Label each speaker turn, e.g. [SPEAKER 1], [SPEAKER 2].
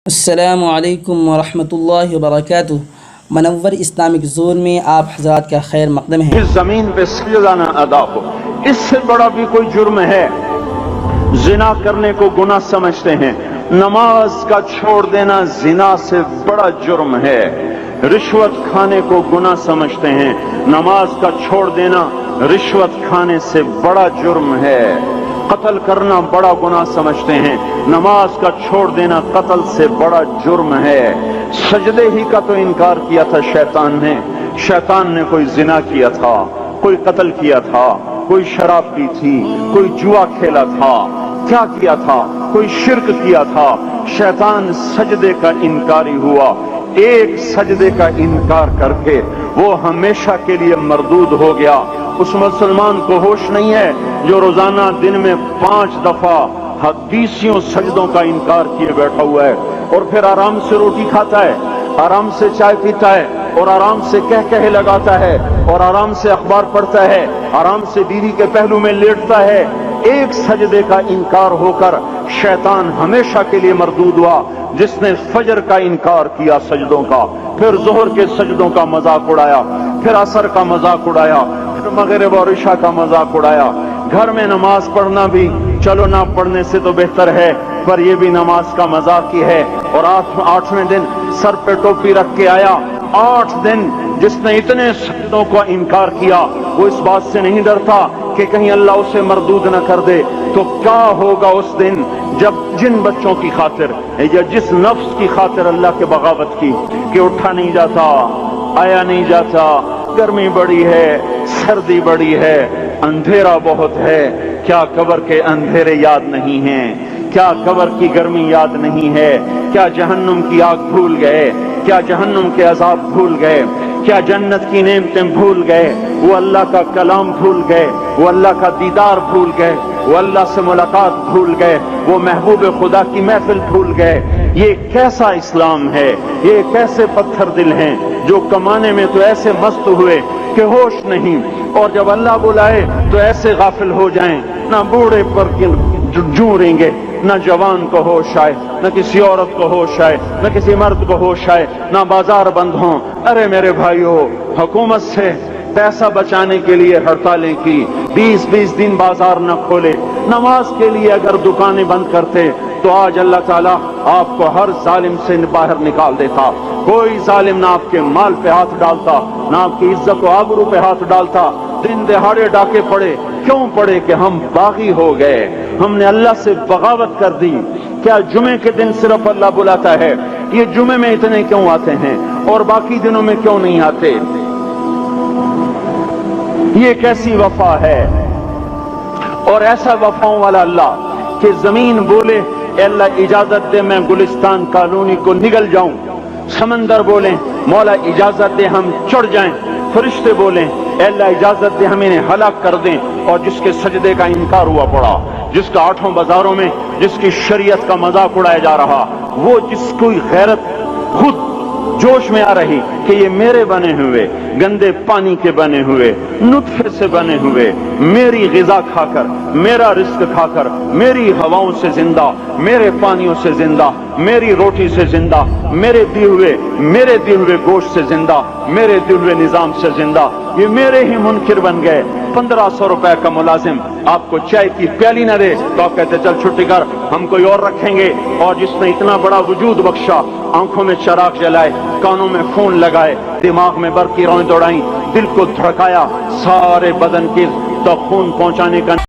[SPEAKER 1] السلام علیکم ورحمۃ اللہ وبرکاتہ۔ منور اسلامک زون میں آپ حضرات کا خیر مقدم ہے۔
[SPEAKER 2] اس زمین پہ سجدہ نہ ادا ہو، اس سے بڑا بھی کوئی جرم ہے؟ زنا کرنے کو گناہ سمجھتے ہیں، نماز کا چھوڑ دینا زنا سے بڑا جرم ہے۔ رشوت کھانے کو گناہ سمجھتے ہیں، نماز کا چھوڑ دینا رشوت کھانے سے بڑا جرم ہے۔ قتل کرنا بڑا گناہ سمجھتے ہیں، نماز کا چھوڑ دینا قتل سے بڑا جرم ہے۔ سجدے ہی کا تو انکار کیا تھا شیطان نے کوئی زنا کیا تھا، کوئی قتل کیا تھا، کوئی شراب پی تھی، کوئی جوا کھیلا تھا، کیا کیا تھا؟ کوئی شرک کیا تھا۔ شیطان سجدے کا انکاری ہوا، ایک سجدے کا انکار کر کے وہ ہمیشہ کے لیے مردود ہو گیا۔ اس مسلمان کو ہوش نہیں ہے جو روزانہ دن میں 5 دفعہ حدیثیوں سجدوں کا انکار کیے بیٹھا ہوا ہے، اور پھر آرام سے روٹی کھاتا ہے، آرام سے چائے پیتا ہے، اور آرام سے کہے لگاتا ہے، اور آرام سے اخبار پڑھتا ہے، آرام سے بیوی کے پہلو میں لیٹتا ہے۔ ایک سجدے کا انکار ہو کر شیطان ہمیشہ کے لیے مردود ہوا۔ جس نے فجر کا انکار کیا سجدوں کا، پھر ظہر کے سجدوں کا مذاق اڑایا، پھر عصر کا مذاق اڑایا، پھر مغرب اور عشاء کا مذاق اڑایا۔ گھر میں نماز پڑھنا بھی چلو نہ پڑھنے سے تو بہتر ہے، پر یہ بھی نماز کا مذاق ہی ہے۔ اور 8ویں دن سر پہ ٹوپی رکھ کے آیا۔ 8 دن جس نے اتنے سجدوں کا انکار کیا، وہ اس بات سے نہیں ڈرتا کہ کہیں اللہ اسے مردود نہ کر دے۔ تو کیا ہوگا اس دن جب جن بچوں کی خاطر یا جس نفس کی خاطر اللہ کے بغاوت کی کہ اٹھا نہیں جاتا، آیا نہیں جاتا، گرمی بڑی ہے، سردی بڑی ہے، اندھیرا بہت ہے، کیا قبر کے اندھیرے یاد نہیں ہیں؟ کیا قبر کی گرمی یاد نہیں ہے؟ کیا جہنم کی آگ بھول گئے؟ کیا جہنم کے عذاب بھول گئے؟ کیا جنت کی نعمتیں بھول گئے؟ وہ اللہ کا کلام بھول گئے، وہ اللہ کا دیدار بھول گئے، وہ اللہ سے ملاقات بھول گئے، وہ محبوب خدا کی محفل بھول گئے۔ یہ کیسا اسلام ہے؟ یہ کیسے پتھر دل ہیں جو کمانے میں تو ایسے مست ہوئے کہ ہوش نہیں، اور جب اللہ بلائے تو ایسے غافل ہو جائیں، نہ بوڑھے پر جوریں گے، نہ جوان کو ہوش آئے، نہ کسی عورت کو ہوش آئے، نہ کسی مرد کو ہوش آئے، نہ بازار بند ہوں۔ ارے میرے بھائیو، حکومت سے پیسہ بچانے کے لیے ہڑتالیں کی، 20 دن بازار نہ کھولے، نماز کے لیے اگر دکانیں بند کرتے تو آج اللہ تعالیٰ آپ کو ہر ظالم سے باہر نکال دیتا۔ کوئی ظالم نہ آپ کے مال پہ ہاتھ ڈالتا، نہ آپ کی عزت و آبرو پہ ہاتھ ڈالتا۔ دن دہاڑے ڈاکے پڑے، کیوں پڑے؟ کہ ہم باغی ہو گئے، ہم نے اللہ سے بغاوت کر دی۔ کیا جمعے کے دن صرف اللہ بلاتا ہے؟ یہ جمعے میں اتنے کیوں آتے ہیں اور باقی دنوں میں کیوں نہیں آتے؟ یہ کیسی وفا ہے؟ اور ایسا وفاؤں والا اللہ کہ زمین بولے اے اللہ اجازت دے میں گلستان کالونی کو نگل جاؤں، سمندر بولیں مولا اجازت دے ہم چڑھ جائیں، فرشتے بولیں اے اللہ اجازت دے ہم انہیں ہلاک کر دیں۔ اور جس کے سجدے کا انکار ہوا پڑا، جس کا 8 بازاروں میں جس کی شریعت کا مذاق اڑایا جا رہا، وہ جس کوئی غیرت خود جوش میں آ رہی کہ یہ میرے بنے ہوئے گندے پانی کے بنے ہوئے نطفے سے بنے ہوئے، میری غذا کھا کر، میرا رزق کھا کر، میری ہواؤں سے زندہ، میرے پانیوں سے زندہ، میری روٹی سے زندہ، میرے دیے ہوئے گوشت سے زندہ، میرے دیے ہوئے نظام سے زندہ، یہ میرے ہی منکر بن گئے۔ 1500 روپے کا ملازم آپ کو چائے کی پیالی نہ دے تو آپ کہتے چل چھٹی کر، ہم کوئی اور رکھیں گے۔ اور جس نے اتنا بڑا وجود بخشا، آنکھوں میں چراغ جلائے، کانوں میں خون لگائے، دماغ میں برقی روئیں دوڑائیں، دل کو دھڑکایا، سارے بدن کے تو خون پہنچانے کا